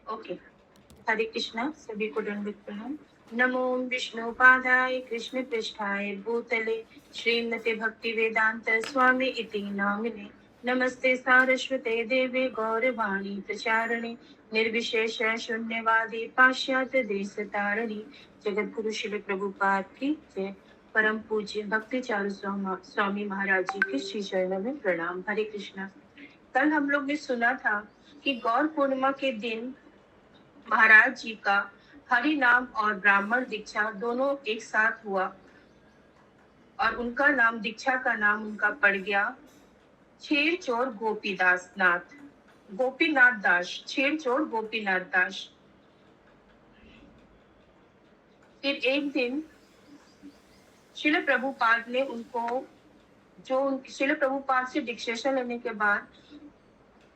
Okay. हरे कृष्णा, सभी को दंडवत प्रणाम। नमो विष्णु पादाय कृष्ण पृष्ठाय भूतले श्रीमते भक्ति वेदांत स्वामी इति नामिने। नमस्ते सारस्वते देवे गौरवाणी प्रचारिणे निर्विशेष शून्यवादी पाश्चात्य देश तारिणी। जगत गुरु श्री प्रभुपाद की जय। परम पूज्य भक्ति चारु स्वामी महाराज जी के श्री चरणों में प्रणाम। हरे कृष्णा। कल हम लोग ने सुना था कि गौर पूर्णिमा के दिन महाराज जी का हरि नाम और ब्राह्मण दीक्षा दोनों एक साथ हुआ और उनका नाम, दीक्षा का नाम उनका पड़ गया छेर चोर गोपीदास नाथ, गोपीनाथ दास, छेर चोर गोपीनाथ दास। फिर एक दिन श्रील प्रभुपाद ने उनको, जो श्रील प्रभुपाद से डिक्टेशन लेने के बाद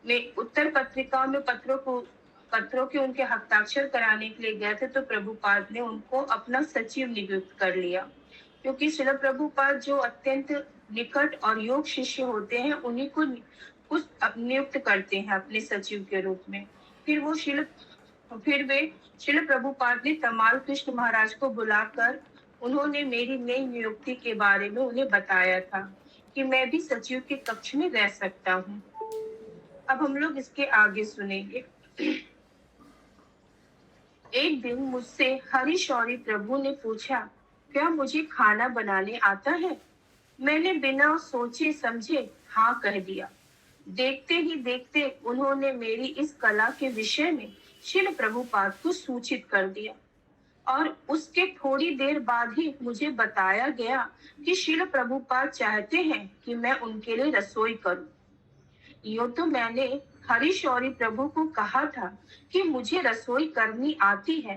में उत्तर पत्रिका में पत्रों के उनके हस्ताक्षर कराने के लिए गए थे, तो प्रभुपाद ने उनको अपना सचिव नियुक्त कर लिया, क्योंकि श्रील प्रभुपाद जो अत्यंत निकट और योग शिष्य होते हैं उन्हीं को कुछ नियुक्त करते हैं अपने सचिव के रूप में। फिर वे श्रील प्रभुपाद ने तमाल कृष्ण महाराज को बुलाकर उन्होंने मेरी नई नियुक्ति के बारे में उन्हें बताया था कि मैं भी सचिव के कक्ष में रह सकता हूँ। अब हम लोग इसके आगे सुनेंगे। एक दिन मुझसे हरि शौरी प्रभु ने पूछा, क्या मुझे खाना बनाने आता है? मैंने बिना सोचे समझे हाँ कह दिया। देखते ही देखते उन्होंने मेरी इस कला के विषय में श्रील प्रभुपाद को सूचित कर दिया और उसके थोड़ी देर बाद ही मुझे बताया गया कि श्रील प्रभुपाद चाहते हैं कि मैं उनके लिए रसोई करूं। यो तो मैंने हरि शौरी प्रभु को कहा था कि मुझे रसोई करनी आती है,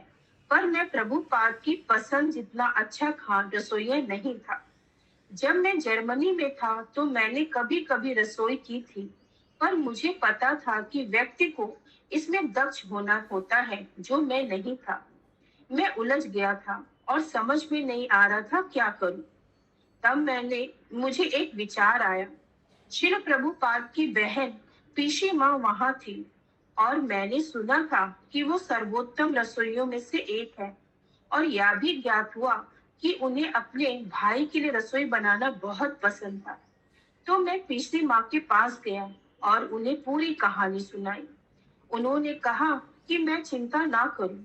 पर मैं प्रभुपाद की पसंद जितना अच्छा रसोइया नहीं था। जब मैं जर्मनी में था तो मैंने कभी कभी रसोई की थी, पर मुझे पता था कि व्यक्ति को इसमें दक्ष होना होता है, जो मैं नहीं था। मैं उलझ गया था और समझ में नहीं आ रहा था क्या करूं। तब मुझे एक विचार आया। श्री प्रभुपाद की बहन पीशी माँ वहां थी और मैंने सुना था कि वो सर्वोत्तम रसोइयों में से एक है, और यह भी ज्ञात हुआ कि उन्हें अपने भाई के लिए रसोई बनाना बहुत पसंद था। तो मैं पीसी माँ के पास गया और उन्हें पूरी कहानी सुनाई। उन्होंने कहा कि मैं चिंता ना करूं,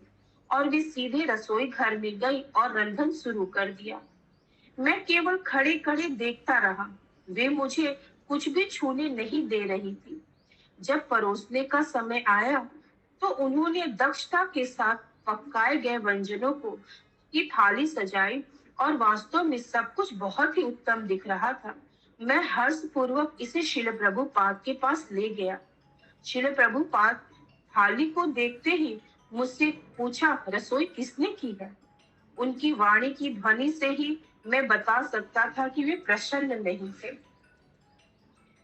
और वे सीधे रसोई घर में गई और रंधन शुरू कर दिया। मैं केवल खड़े खड़े देखता रहा। वे मुझे कुछ भी छूने नहीं दे रही थी। जब परोसने का समय आया तो उन्होंने दक्षता के साथ पकाए गए व्यंजनों को की थाली सजाई और वास्तव में सब कुछ बहुत ही उत्तम दिख रहा था। मैं हर्ष पूर्वक इसे श्रील प्रभुपाद के पास ले गया। श्रील प्रभुपाद थाली को देखते ही मुझसे पूछा, रसोई किसने की है? उनकी वाणी की ध्वनि से ही मैं बता सकता था कि वे प्रसन्न नहीं थे।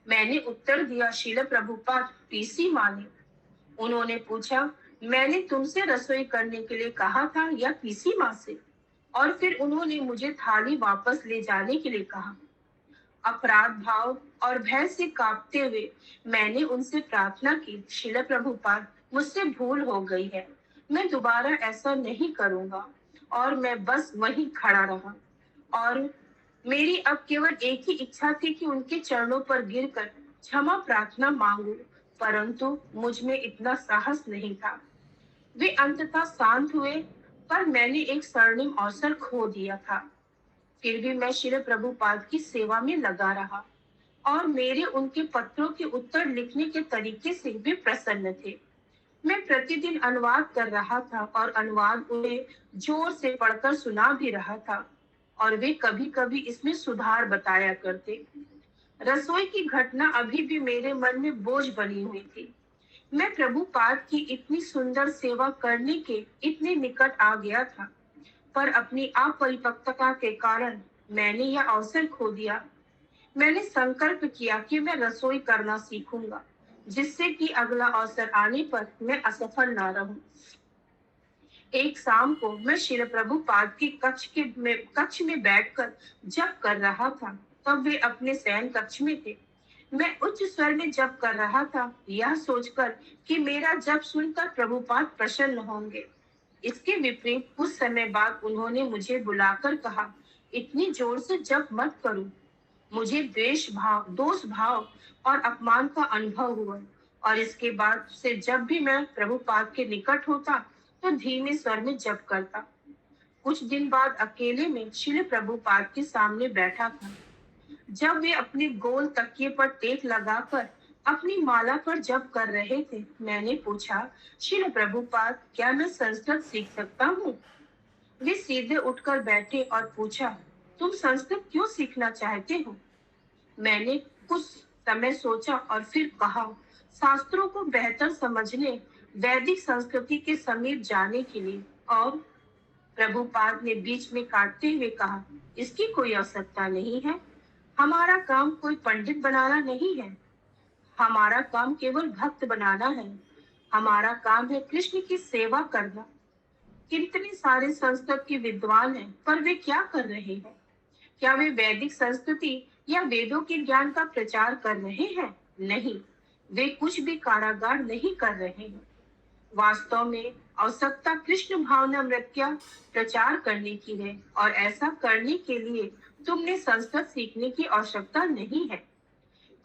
मैंने उत्तर दिया, शील प्रभुपाद, पीसी माँ ने। उन्होंने पूछा, मैंने तुमसे रसोई करने के लिए कहा था या पीसी माँ से? और फिर उन्होंने मुझे थाली वापस ले जाने के लिए कहा। अपराध भाव और भय से कांपते हुए मैंने उनसे प्रार्थना की, शील प्रभुपाद, मुझसे भूल हो गई है, मैं दोबारा ऐसा नहीं करूंगा। और मैं बस वहीं खड़ा रहा और मेरी अब केवल एक ही इच्छा थी कि उनके चरणों पर गिरकर क्षमा प्रार्थना मांगू, परंतु मुझ में इतना साहस नहीं था। वे अंततः शांत हुए, पर मैंने एक स्वर्णिम अवसर खो दिया था। फिर भी मैं श्री प्रभुपाद की सेवा में लगा रहा और मेरे उनके पत्रों के उत्तर लिखने के तरीके से वे प्रसन्न थे। मैं प्रतिदिन अनुवाद कर रहा था और अनुवाद उन्हें जोर से पढ़कर सुना भी रहा था, और वे कभी कभी इसमें सुधार बताया करते। रसोई की घटना अभी भी मेरे मन में बोझ बनी हुई थी। मैं प्रभुपाद की इतनी सुंदर सेवा करने के इतने निकट आ गया था, पर अपनी अपरिपक्वता के कारण मैंने यह अवसर खो दिया। मैंने संकल्प किया कि मैं रसोई करना सीखूंगा, जिससे कि अगला अवसर आने पर मैं असफल ना रहूं। एक शाम को मैं श्री प्रभुपाद की कक्ष में बैठकर जप कर रहा था। तब वे अपने शयन कक्ष में थे। मैं उच्च स्वर में जप कर रहा था, यह सोचकर कि मेरा जप सुनकर प्रभुपाद प्रसन्न होंगे। इसके विपरीत कुछ समय बाद उन्होंने मुझे बुलाकर कहा, इतनी जोर से जप मत करो। मुझे दोष भाव और अपमान का अनुभव हुआ और इसके बाद से जब भी मैं प्रभुपाद के निकट होता तो धीमे स्वर में जप करता। कुछ दिन बाद अकेले में श्री प्रभुपाद के सामने बैठा था। जब वे अपने गोल तकिए पर टेक लगाकर अपनी माला पर जप कर रहे थे, मैंने पूछा, श्री प्रभुपाद, क्या मैं संस्कृत सीख सकता हूँ? वे सीधे उठकर बैठे और पूछा, तुम संस्कृत क्यों सीखना चाहते हो? मैंने कुछ समय सोचा और फिर कहा, शास्त्रों को बेहतर समझने, वैदिक संस्कृति के समीप जाने के लिए। और प्रभुपाद ने बीच में काटते हुए कहा, इसकी कोई आवश्यकता नहीं है। हमारा काम कोई पंडित बनाना नहीं है। हमारा काम केवल भक्त बनाना है। हमारा काम है कृष्ण की सेवा करना। कितने सारे संस्कृत के विद्वान हैं, पर वे क्या कर रहे हैं? क्या वे वैदिक संस्कृति या वेदों के ज्ञान का प्रचार कर रहे हैं? नहीं, वे कुछ भी कारागार नहीं कर रहे हैं। वास्तव में आवश्यकता कृष्ण भावनामृत का प्रचार करने की है और ऐसा करने के लिए तुमने संस्कृत सीखने की आवश्यकता नहीं है।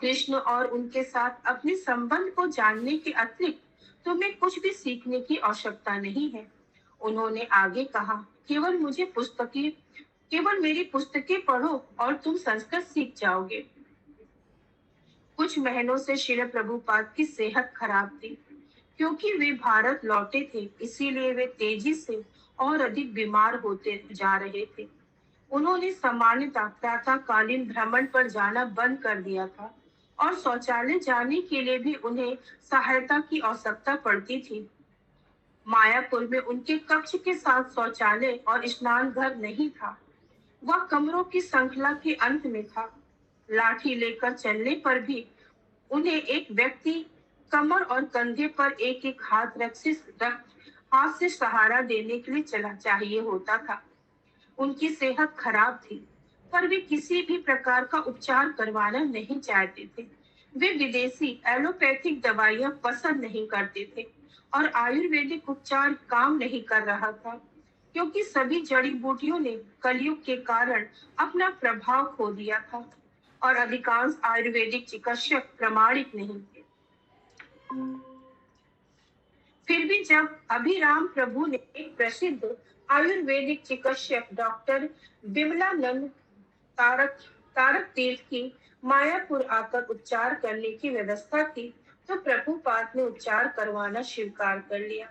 कृष्ण और उनके साथ अपने संबंध को जानने के अतिरिक्त तुम्हें कुछ भी सीखने की आवश्यकता नहीं है। उन्होंने आगे कहा, केवल मेरी पुस्तकें पढ़ो और तुम संस्कृत सीख जाओगे। कुछ महीनों से श्री प्रभुपाद की सेहत खराब थी। क्योंकि वे भारत लौटे थे, इसीलिए वे तेजी से और अधिक बीमार होते जा रहे थे। उन्होंने सामान्यतः प्रातःकालीन भ्रमण पर जाना बंद कर दिया था और शौचालय जाने के लिए भी उन्हें सहायता की आवश्यकता पड़ती थी। मायापुर में उनके कक्ष के साथ शौचालय और स्नान घर नहीं था। वह कमरों की श्रृंखला के अंत में था। लाठी लेकर चलने पर भी उन्हें एक व्यक्ति कमर और कंधे पर एक एक हाथ से सहारा देने के लिए चला चाहिए होता था। उनकी सेहत खराब थी, पर वे किसी भी प्रकार का उपचार करवाना नहीं चाहते थे। वे विदेशी एलोपैथिक दवाइयां पसंद नहीं करते थे और आयुर्वेदिक उपचार काम नहीं कर रहा था, क्योंकि सभी जड़ी बूटियों ने कलयुग के कारण अपना प्रभाव खो दिया था और अधिकांश आयुर्वेदिक चिकित्सक प्रमाणिक नहीं थे। फिर भी जब अभिराम प्रभु ने एक प्रसिद्ध आयुर्वेदिक चिकित्सक डॉक्टर विमलानंद तारक तारक तीर्थ की मायापुर आकर उपचार करने की व्यवस्था की, तो प्रभुपाद ने उपचार करवाना स्वीकार कर लिया।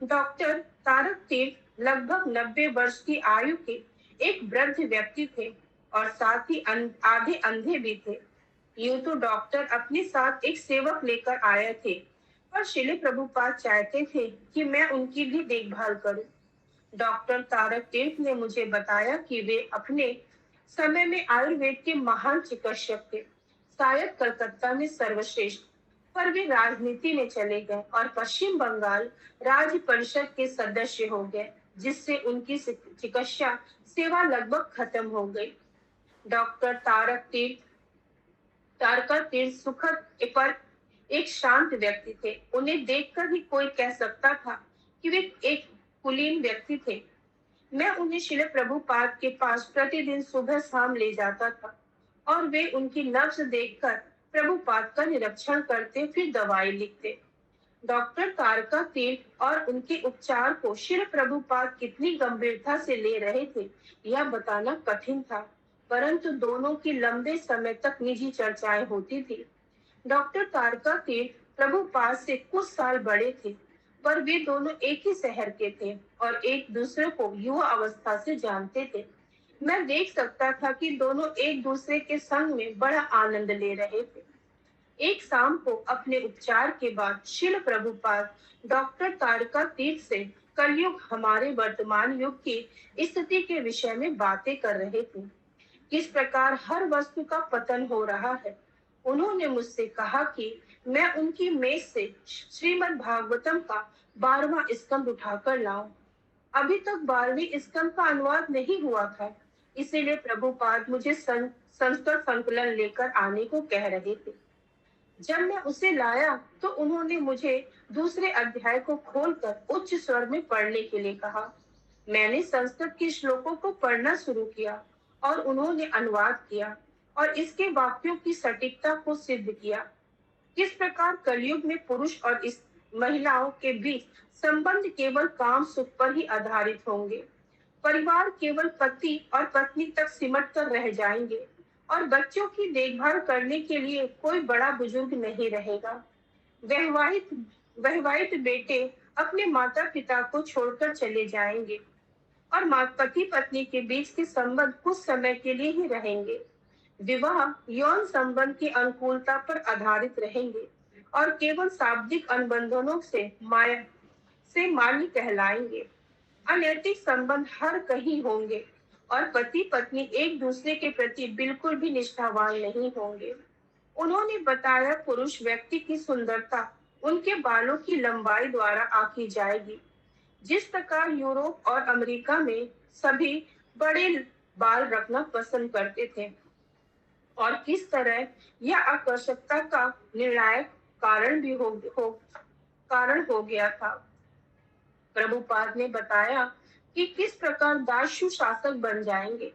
डॉक्टर तारक तीर्थ लगभग 90 वर्ष की आयु के एक वृद्ध व्यक्ति थे और साथ ही आधे अंधे भी थे। यूं तो डॉक्टर अपने साथ एक सेवक लेकर आए थे, पर श्रील प्रभुपाद चाहते थे कि मैं उनकी भी देखभाल करूं। डॉक्टर तारक तीर्थ ने मुझे बताया कि वे अपने समय में आयुर्वेद के महान चिकित्सक थे, शायद कलकत्ता में सर्वश्रेष्ठ। पर वे राजनीति में चले गए और पश्चिम बंगाल राज्य परिषद के सदस्य हो गए, जिससे उनकी चिकित्सा सेवा लगभग खत्म हो गई। डॉक्टर तारका तीर्थ सुखद पर एक शांत व्यक्ति थे। उन्हें देखकर ही कोई कह सकता था कि वे एक कुलीन व्यक्ति थे। मैं उन्हें श्री प्रभुपाद के पास प्रतिदिन सुबह शाम ले जाता था और वे उनकी नब्ज देखकर प्रभुपाद का निरीक्षण करते, फिर दवाई लिखते। डॉक्टर तारका तीर्थ और उनके उपचार को श्री प्रभुपाद कितनी गंभीरता से ले रहे थे, यह बताना कठिन था, परंतु दोनों की लंबे समय तक निजी चर्चाएं होती थी। डॉक्टर तारका तीर्थ प्रभुपाद से कुछ साल बड़े थे, पर वे दोनों एक ही शहर के थे और एक दूसरे को युवा अवस्था से जानते थे। मैं देख सकता था कि दोनों एक दूसरे के संग में बड़ा आनंद ले रहे थे। एक शाम को अपने उपचार के बाद श्रील प्रभुपाद डॉक्टर तारका तीर्थ से कलयुग, हमारे वर्तमान युग की स्थिति के विषय में बातें कर रहे थे। किस प्रकार हर वस्तु का पतन हो रहा है। उन्होंने मुझसे कहा कि मैं उनकी मेज से श्रीमद् भागवतम का 12वां स्कंद उठाकर लाऊं। अभी तक 12वें स्कंद का अनुवाद नहीं हुआ था, इसीलिए प्रभुपाद मुझे संस्कृत संकलन लेकर आने को कह रहे थे। जब मैं उसे लाया तो उन्होंने मुझे दूसरे अध्याय को खोलकर उच्च स्वर में पढ़ने के लिए कहा। मैंने संस्कृत के श्लोकों को पढ़ना शुरू किया और उन्होंने अनुवाद किया और इसके वाक्यों की सटीकता को सिद्ध किया। किस प्रकार कलयुग में पुरुष और इस महिलाओं के बीच संबंध केवल काम सुख पर ही आधारित होंगे। परिवार केवल पति और पत्नी तक सिमट कर रह जाएंगे और बच्चों की देखभाल करने के लिए कोई बड़ा बुजुर्ग नहीं रहेगा। वैवाहिक वैवाहिक बेटे अपने माता पिता को छोड़कर चले जाएंगे और पति पत्नी के बीच के संबंध कुछ समय के लिए ही रहेंगे। विवाह यौन संबंध की अनुकूलता पर आधारित रहेंगे और केवल शाब्दिक अनुबंधनों से मान्य कहलाएंगे। अनैतिक संबंध हर कहीं होंगे और पति पत्नी एक दूसरे के प्रति बिल्कुल भी निष्ठावान नहीं होंगे। उन्होंने बताया पुरुष व्यक्ति की सुंदरता उनके बालों की लंबाई द्वारा आंकी जाएगी। जिस प्रकार यूरोप और अमेरिका में सभी बड़े बाल रखना पसंद करते थे और किस तरह यह आकर्षकता का निर्णायक कारण हो गया था। प्रभुपाद ने बताया कि किस प्रकार दास्यु शासक बन जाएंगे।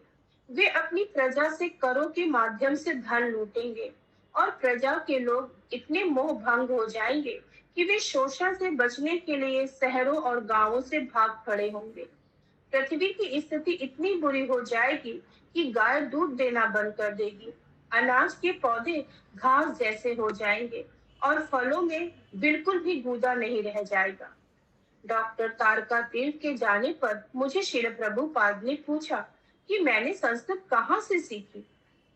वे अपनी प्रजा से करों के माध्यम से धन लूटेंगे और प्रजा के लोग इतने मोह भंग हो जाएंगे कि वे शोषण से बचने के लिए शहरों और गांवों से भाग खड़े होंगे। पृथ्वी की स्थिति इतनी बुरी हो जाएगी कि गाय दूध देना बंद कर देगी। अनाज के पौधे घास जैसे हो जाएंगे और फलों में बिल्कुल भी गूदा नहीं रह जाएगा। डॉक्टर तारका तीर्थ के जाने पर मुझे श्रील प्रभुपाद ने पूछा कि मैंने संस्कृत कहाँ से सीखी।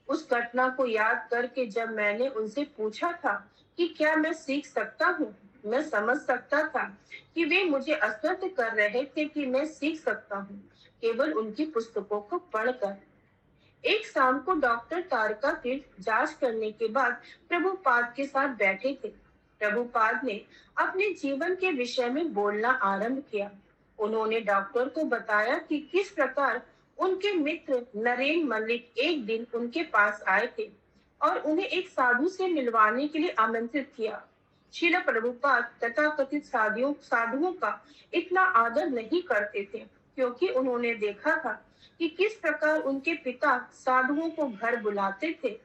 उस घटना को याद करके जब मैंने उनसे पूछा था कि क्या मैं सीख सकता हूँ, मैं समझ सकता था कि वे मुझे आश्वस्त कर रहे थे कि मैं सीख सकता हूँ केवल उनकी पुस्तकों को पढ़कर। एक शाम को डॉक्टर तारका तीर्थ जांच करने के बाद प्रभुपाद के साथ बैठे थे। प्रभुपाद ने अपने जीवन के विषय में बोलना आरंभ किया। उन्होंने डॉक्टर को बताया कि किस प्रकार उनके मित्र नरेन मल्लिक एक दिन उनके पास आए थे और उन्हें एक साधु से मिलवाने के लिए आमंत्रित किया। श्रील प्रभुपाद तथाकथित साधुओं का इतना आदर नहीं करते थे क्योंकि उन्होंने देखा था कि किस प्रकार उनके पिता साधुओं को घर बुलाते थे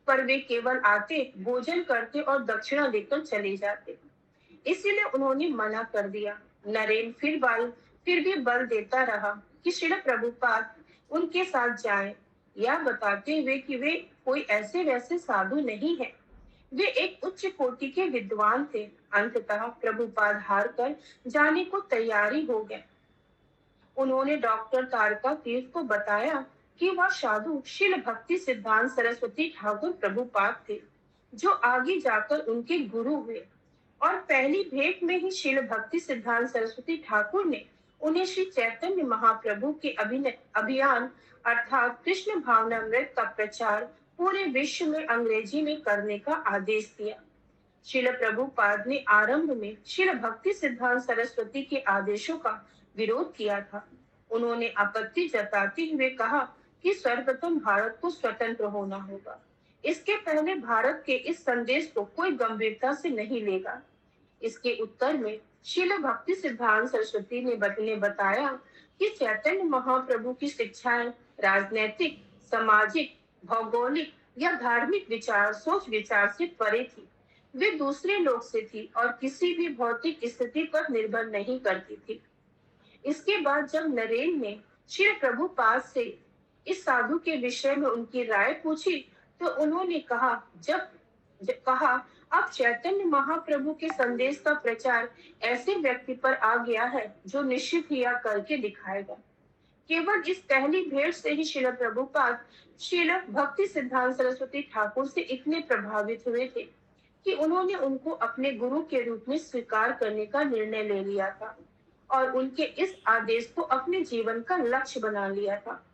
पर वे केवल आते, भोजन करते और दक्षिणा देकर चले जाते। इसीलिए उन्होंने मना कर दिया। नरेन फिर भी बल देता रहा कि श्रील प्रभुपाद उनके साथ जाएं, यह बताते हुए कि वे कोई ऐसे वैसे साधु नहीं है, वे एक उच्च कोटि के विद्वान थे। अंततः प्रभुपाद हार कर जाने को तैयारी हो गए। उन्होंने डॉक्टर तारका तीर्थ को बताया कि वह साधु शील भक्ति सिद्धांत सरस्वती ठाकुर प्रभुपाद थे, जो आगे जाकर उनके गुरु हुए। और पहली भेंट में ही शील भक्ति सिद्धांत सरस्वती ठाकुर ने उन्हें श्री चैतन्य महाप्रभु के अभियान अर्थात कृष्ण भावनामृत का प्रचार पूरे विश्व में अंग्रेजी में करने का आदेश दिया। श्रील प्रभुपाद ने आरंभ में शील भक्ति सिद्धांत सरस्वती के आदेशों का विरोध किया था। उन्होंने आपत्ति जताते हुए कहा कि सर्वप्रथम भारत को स्वतंत्र होना होगा। इसके पहले भारत के इस संदेश को कोई गंभीरता से नहीं लेगा। इसके उत्तर में शील भक्ति सिद्धांत सरस्वती ने बताया कि चैतन्य महाप्रभु की शिक्षाएं राजनैतिक, सामाजिक, भौगोलिक या धार्मिक सोच विचार से परे थी। वे दूसरे लोग से थी और किसी भी भौतिक स्थिति पर निर्भर नहीं करती थी। इसके बाद जब नरेन ने श्री प्रभुपाद से इस साधु के विषय में उनकी राय पूछी तो उन्होंने कहा अब चैतन्य महाप्रभु के संदेश का प्रचार ऐसे व्यक्ति पर आ गया है जो निश्चित ही यह करके दिखाएगा। केवल इस पहली भेंट से ही श्रील प्रभुपाद श्रील भक्ति सिद्धांत सरस्वती ठाकुर से इतने प्रभावित हुए थे कि उन्होंने उनको अपने गुरु के रूप में स्वीकार करने का निर्णय ले लिया था और उनके इस आदेश को अपने जीवन का लक्ष्य बना लिया था।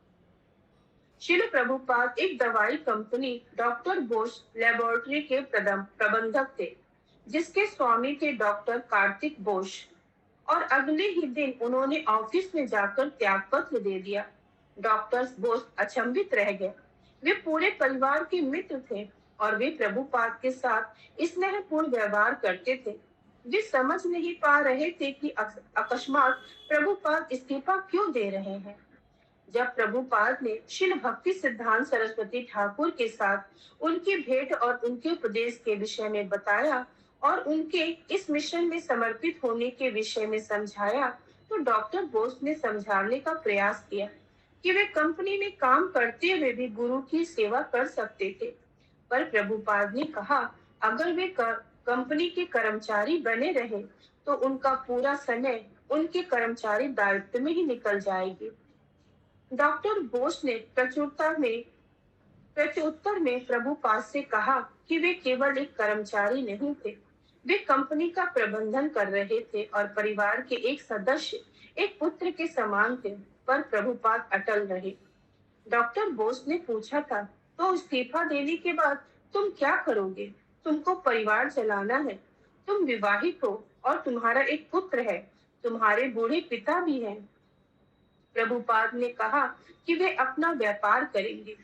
श्रील प्रभुपाद एक दवाई कंपनी डॉक्टर बोस लेबोरेटरी के प्रबंधक थे, जिसके स्वामी थे डॉक्टर कार्तिक बोस। और अगले ही दिन उन्होंने ऑफिस में जाकर त्याग पत्र दे दिया। डॉक्टर बोस अचंभित रह गए। वे पूरे परिवार के मित्र थे और वे प्रभुपाद के साथ स्नेहपूर्ण व्यवहार करते थे। वे समझ नहीं पा रहे थे कि अकस्मात प्रभुपाद इस्तीफा क्यों दे रहे हैं। जब प्रभुपाद ने शिल भक्ति सिद्धांत सरस्वती ठाकुर के साथ उनकी भेंट और उनके उपदेश के विषय में बताया और उनके इस मिशन में समर्पित होने के विषय में समझाया, तो डॉक्टर बोस ने समझाने का प्रयास किया कि वे कंपनी में काम करते हुए भी गुरु की सेवा कर सकते थे। पर प्रभुपाद ने कहा, अगर वे कंपनी के कर्मचारी बने रहे तो उनका पूरा समय उनके कर्मचारी दायित्व में ही निकल जाएगी। डॉक्टर बोस ने प्रत्युत्तर में प्रभुपाद से कहा कि वे केवल एक कर्मचारी नहीं थे, वे कंपनी का प्रबंधन कर रहे थे और परिवार के एक सदस्य, एक पुत्र के समान थे। पर प्रभुपाद अटल रहे। डॉक्टर बोस ने पूछा था, तो इस्तीफा देने के बाद तुम क्या करोगे? तुमको परिवार चलाना है, तुम विवाहित हो और तुम्हारा एक पुत्र है, तुम्हारे बूढ़े पिता भी हैं। प्रभुपाद ने कहा कि वे अपना व्यापार करेंगे।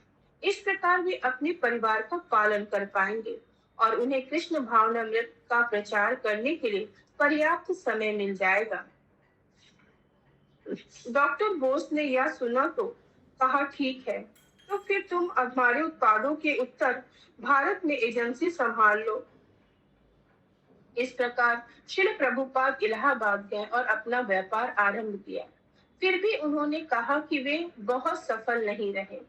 इस प्रकार वे अपने परिवार का पालन कर पाएंगे और उन्हें कृष्ण भावनामृत का प्रचार करने के लिए पर्याप्त समय मिल जाएगा। डॉक्टर बोस ने यह सुना तो कहा, ठीक है, तो फिर तुम हमारे उत्पादों के उत्तर भारत में एजेंसी संभाल लो। इस प्रकार श्री प्रभुपाद इलाहाबाद गए और अपना व्यापार आरंभ किया। फिर भी उन्होंने कहा कि वे बहुत सफल नहीं रहे।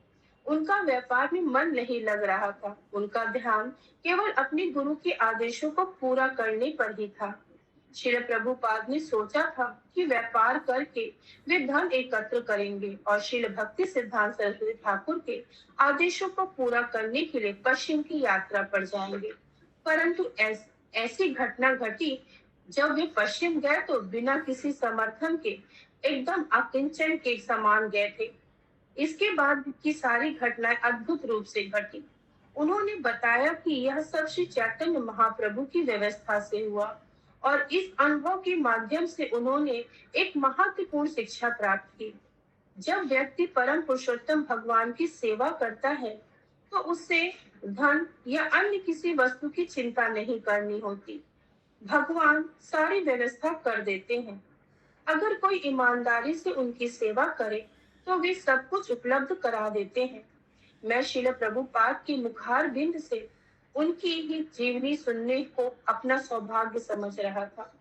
उनका व्यापार में मन नहीं लग रहा था। उनका ध्यान केवल अपने गुरु के आदेशों को पूरा करने पर ही था। श्री प्रभुपाद ने सोचा था कि व्यापार करके वे धन एकत्र करेंगे और श्रील भक्ति सिद्धांत सरस्वती ठाकुर के आदेशों को पूरा करने के लिए पश्चिम की यात्रा पर जाएंगे। परंतु ऐसी घटना घटी। जब वे पश्चिम गए तो बिना किसी समर्थन के एकदम अकिंचन के समान गए थे। इसके बाद की सारी घटनाएं अद्भुत रूप से घटी। उन्होंने बताया कि यह सब श्री चैतन्य महाप्रभु की व्यवस्था से हुआ और इस अनुभव के माध्यम से उन्होंने एक महत्वपूर्ण शिक्षा प्राप्त की। जब व्यक्ति परम पुरुषोत्तम भगवान की सेवा करता है तो उससे धन या अन्य किसी वस्तु की चिंता नहीं करनी होती। भगवान सारी व्यवस्था कर देते हैं। अगर कोई ईमानदारी से उनकी सेवा करे तो वे सब कुछ उपलब्ध करा देते हैं। मैं श्रील प्रभुपाद की मुखार बिंद से उनकी ही जीवनी सुनने को अपना सौभाग्य समझ रहा था।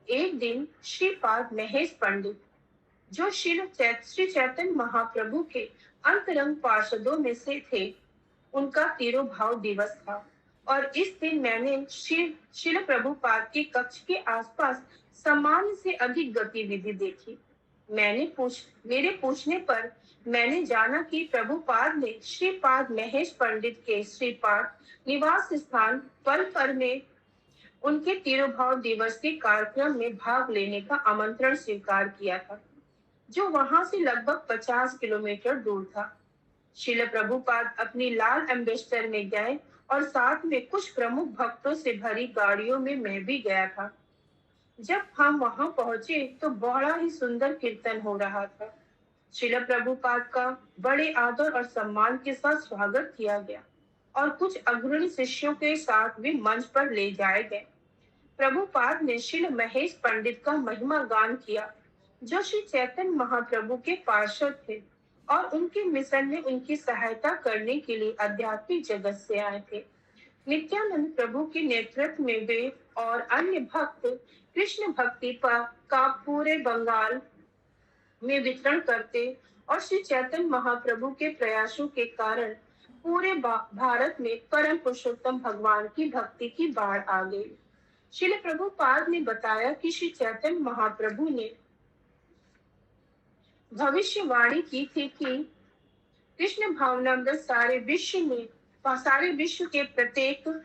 एक दिन श्रीपाद महेश पंडित, जो श्री चैतन्य महाप्रभु के अंतरंग पार्षदों में से थे, उनका तिरुभाव दिवस था और इस दिन मैंने श्री प्रभुपाद के कक्ष के आसपास सामान्य से अधिक गतिविधि देखी। मेरे पूछने पर मैंने जाना कि प्रभुपाद ने श्रीपाद महेश पंडित के श्रीपाद निवास स्थान पलपर में उनके तिरुभाव दिवस के कार्यक्रम में भाग लेने का आमंत्रण स्वीकार किया था, जो वहां से लगभग 50 किलोमीटर दूर था। श्रील प्रभुपाद अपनी लाल एम्बेसडर में गए और साथ में कुछ प्रमुख भक्तों से भरी गाड़ियों में मैं भी गया था। जब हम वहां पहुंचे तो बड़ा ही सुंदर कीर्तन हो रहा था। श्रील प्रभुपाद का बड़े आदर और सम्मान के साथ स्वागत किया गया और कुछ अग्रणी शिष्यों के साथ भी मंच पर ले जाए गए। प्रभुपाद ने श्री महेश पंडित का महिमा गान किया, जो श्री चैतन्य महाप्रभु के पार्षद थे और उनके मिशन में उनकी सहायता करने के लिए आध्यात्मिक जगत से आए थे। नित्यानंद प्रभु के नेतृत्व में वे और अन्य भक्त कृष्ण भक्ति का पूरे बंगाल में वितरण करते और श्री चैतन्य महाप्रभु के प्रयासों के कारण पूरे भारत में परम पुरुषोत्तम भगवान की भक्ति की बाढ़ आ गई। श्रील प्रभुपाद ने बताया कि श्री चैतन्य महाप्रभु ने भविष्यवाणी की थी कि कृष्ण भावनामृत सारे विश्व के प्रत्येक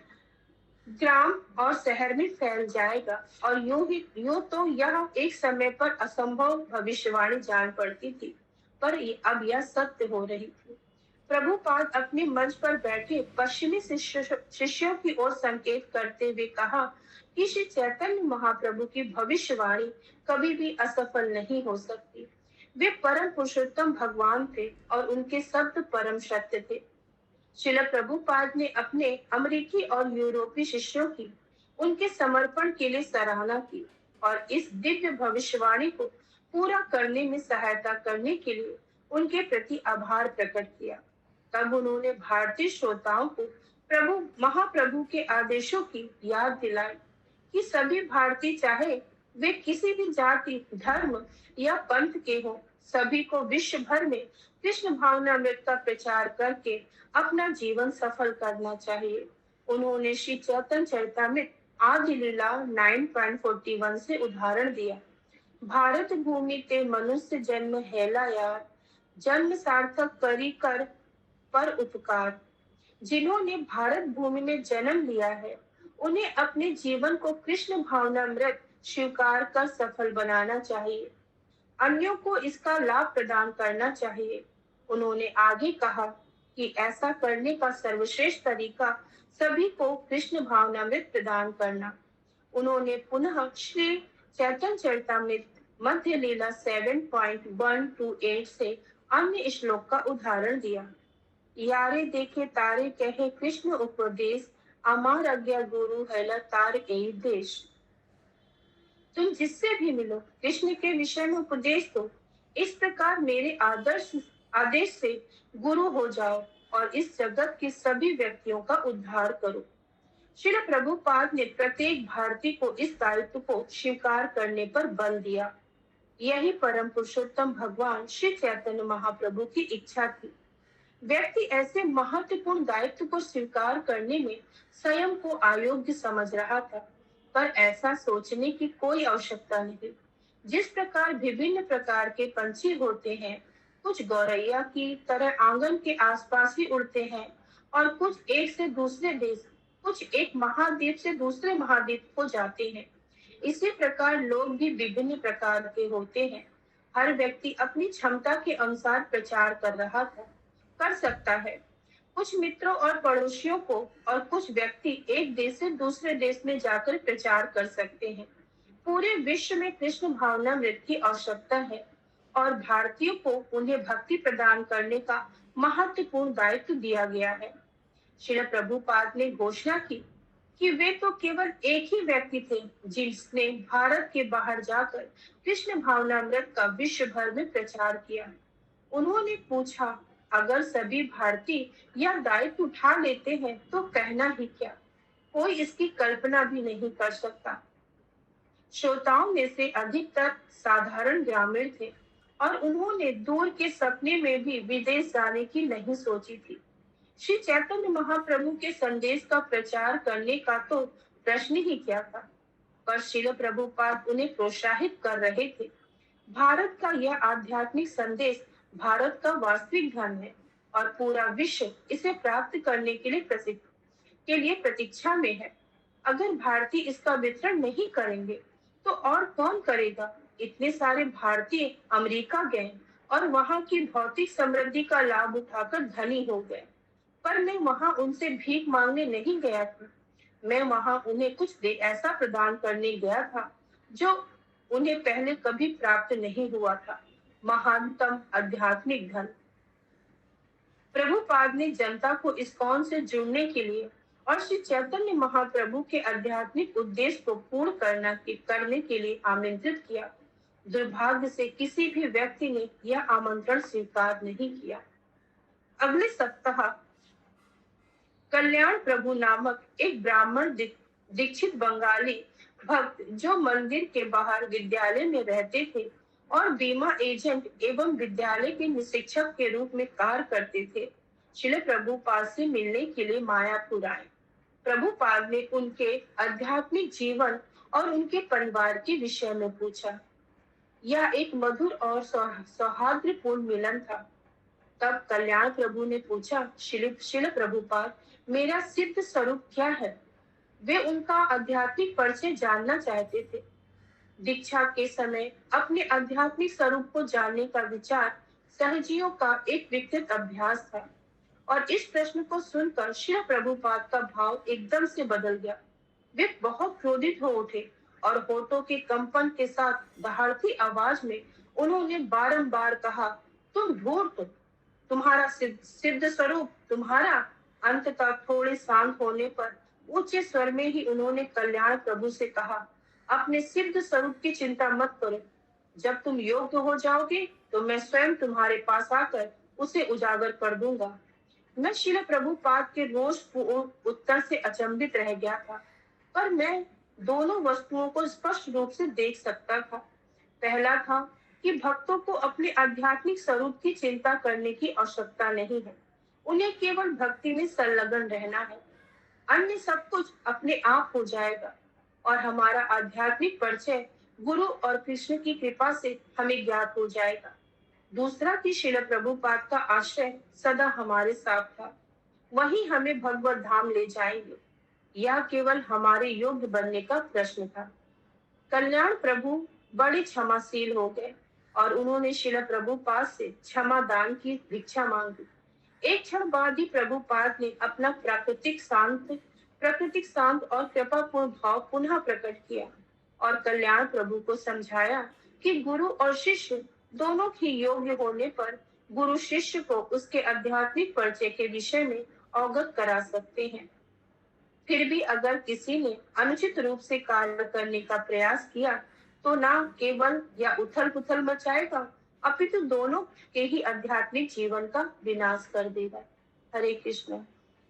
ग्राम और शहर में फैल जाएगा और यूं तो यह एक समय पर असंभव भविष्यवाणी जान पड़ती थी, पर अब यह सत्य हो रही थी। प्रभुपाद अपने मंच पर बैठे पश्चिमी शिष्यों की ओर संकेत करते हुए कहा कि श्री चैतन्य महाप्रभु की भविष्यवाणी कभी भी असफल नहीं हो सकती। वे परम पुरुषोत्तम भगवान थे और उनके शब्द परम सत्य थे। शिला प्रभुपाद ने अपने अमेरिकी और यूरोपीय शिष्यों की उनके समर्पण के लिए सराहना की और इस दिव्य भविष्यवाणी को पूरा करने में सहायता करने के लिए उनके प्रति आभार प्रकट किया। तब उन्होंने भारतीय श्रोताओं को प्रभु महाप्रभु के आदेशों की याद दिलाई कि सभी भारतीय, चाहे वे किसी भी जाति, धर्म या पंथ के हों, सभी को विश्व भर में कृष्ण भावनामृत का प्रचार करके अपना जीवन सफल करना चाहिए। उन्होंने श्री चैतन्य चरितामृत आदि लीला 9.41 से उदाहरण दिया। भारत भूमि ते मनुष्य जन्म हैला यार, जन्म सार्थक करी कर पर उपकार। जिन्होंने भारत भूमि में जन्म लिया है, उन्हें अपने जीवन को कृष्ण भावनामृत स्वीकार कर सफल बनाना चाहिए, अन्यों को इसका लाभ प्रदान करना चाहिए। उन्होंने आगे कहा कि ऐसा करने का सर्वश्रेष्ठ तरीका सभी को कृष्ण भावनामृत प्रदान करना। उन्होंने पुनः श्री चैतन्य चरितामृत मध्य लीला 7.128 से अन्य श्लोक का उदाहरण दिया। यारे देखे तारे कहे कृष्ण उपदेश, अमार आज्ञा गुरु हैला तार ए देश। तुम जिससे भी मिलो कृष्ण के विषय में उपदेश दो, इस प्रकार मेरे आदेश से गुरु हो जाओ और इस जगत के सभी व्यक्तियों का उद्धार करो। श्रील प्रभुपाद ने प्रत्येक भारतीय को इस दायित्व को स्वीकार करने पर बल दिया। यही परम पुरुषोत्तम भगवान श्री चैतन्य महाप्रभु की इच्छा थी। व्यक्ति ऐसे महत्वपूर्ण दायित्व को स्वीकार करने में स्वयं को अयोग्य समझ रहा था, पर ऐसा सोचने की कोई आवश्यकता नहीं। जिस प्रकार विभिन्न प्रकार के पंछी होते हैं, कुछ गौरैया की तरह आंगन के आसपास ही उड़ते हैं और कुछ एक से दूसरे देश, कुछ एक महाद्वीप से दूसरे महाद्वीप को जाते हैं, इसी प्रकार लोग भी विभिन्न प्रकार के होते हैं। हर व्यक्ति अपनी क्षमता के अनुसार प्रचार कर सकता है। कुछ मित्रों और पड़ोसियों को और कुछ व्यक्ति एक देश से दूसरे देश में जाकर प्रचार कर सकते हैं। पूरे विश्व में कृष्ण भावनामृत की आवश्यकता है और भारतीयों को उन्हें भक्ति प्रदान करने का महत्वपूर्ण दायित्व दिया गया है। श्री प्रभुपाद ने घोषणा की कि वे तो केवल एक ही व्यक्ति थे जिसने भारत के बाहर जाकर कृष्ण भावनामृत का विश्व भर में प्रचार किया। उन्होंने पूछा, अगर सभी भारतीय यह दायित्व उठा लेते हैं तो कहना ही क्या, कोई इसकी कल्पना भी नहीं कर सकता। श्रोताओं में से अधिकतर साधारण ग्रामीण थे और उन्होंने दूर के सपने में भी विदेश जाने की नहीं सोची थी। श्री चैतन्य महाप्रभु के संदेश का प्रचार करने का तो प्रश्न ही क्या था, पर श्रील प्रभुपाद उन्हें प्रोत्साहित कर रहे थे। भारत का यह आध्यात्मिक संदेश भारत का वास्तविक धन है और पूरा विश्व इसे प्राप्त करने के लिए प्रतीक्षा में है। अगर भारतीय इसका वितरण नहीं करेंगे तो और कौन करेगा। इतने सारे भारतीय अमेरिका गए और वहां की भौतिक समृद्धि का लाभ उठाकर धनी हो गए, पर मैं वहां उनसे भीख मांगने नहीं गया था। मैं वहां उन्हें कुछ ऐसा प्रदान करने गया था जो उन्हें पहले कभी प्राप्त नहीं हुआ था, महानतम आध्यात्मिक धन। प्रभुपाद ने जनता को इस्कॉन से जुड़ने के लिए और श्री चैतन्य महाप्रभु के आध्यात्मिक उद्देश्य को पूर्ण करने के लिए आमंत्रित किया। दुर्भाग्य से किसी भी व्यक्ति ने यह आमंत्रण स्वीकार नहीं किया। अगले सप्ताह कल्याण प्रभु नामक एक ब्राह्मण दीक्षित बंगाली भक्त जो मंदिर के बाहर विद्यालय में रहते थे और बीमा एजेंट एवं विद्यालय के शिक्षक के रूप में कार्य करते थे, श्रील प्रभुपाद से मिलने के लिए मायापुर आए। प्रभुपाद ने उनके आध्यात्मिक जीवन और उनके परिवार के विषय में पूछा। यह एक मधुर और सौहार्दपूर्ण मिलन था। तब कल्याण प्रभु ने पूछा, श्रील प्रभुपाद, मेरा सिद्ध स्वरूप क्या है? वे उनका आध्यात्मिक परिचय जानना चाहते थे। दीक्षा के समय अपने आध्यात्मिक स्वरूप को जानने का विचार सहजियों का एक विकसित अभ्यास था और इस प्रश्न को सुनकर श्री प्रभुपाद का भाव एकदम से बदल गया। वे बहुत क्रोधित हो उठे और होठों के कंपन के साथ दहाड़ती आवाज में उन्होंने बारंबार कहा, तुम धूर्त, तुम्हारा सिद्ध स्वरूप तुम्हारा अंततः थोड़े शांत होने पर ऊंचे स्वर में ही उन्होंने कल्याण प्रभु से कहा, अपने सिद्ध स्वरूप की चिंता मत करो। जब तुम योग्य हो जाओगे तो मैं स्वयं तुम्हारे पास आकर उसे उजागर कर दूंगा। मैं श्रील प्रभुपाद के रोषपूर्ण उत्तर से अचंभित रह गया था, पर मैं दोनों वस्तुओं को स्पष्ट रूप से देख सकता था। पहला था कि भक्तों को अपने आध्यात्मिक स्वरूप की चिंता करने की आवश्यकता नहीं है, उन्हें केवल भक्ति में संलग्न रहना है। अन्य सब कुछ अपने आप हो जाएगा और हमारा आध्यात्मिक परिचय गुरु और कृष्ण की कृपा से हमें ज्ञात हो जाएगा। दूसरा कि श्रील प्रभुपाद का आश्रय सदा हमारे साथ था, वही हमें भगवत धाम ले जाएंगे। यह केवल हमारे योग्य बनने का प्रश्न था। कल्याण प्रभु बड़े क्षमाशील हो गए और उन्होंने श्रील प्रभुपाद से क्षमा दान की भिक्षा मांगी। एक क्षण बाद ही प्रभुपाद ने अपना प्राकृतिक शांत और कृपापूर्ण भाव पुनः प्रकट किया और कल्याण प्रभु को समझाया कि गुरु और शिष्य दोनों के योग्य होने पर गुरु शिष्य को उसके आध्यात्मिक परिचय के विषय में अवगत करा सकते हैं। फिर भी अगर किसी ने अनुचित रूप से कार्य करने का प्रयास किया तो ना केवल यह उथल पुथल मचाएगा, अपितु दोनों के ही आध्यात्मिक जीवन का विनाश कर देगा। हरे कृष्ण।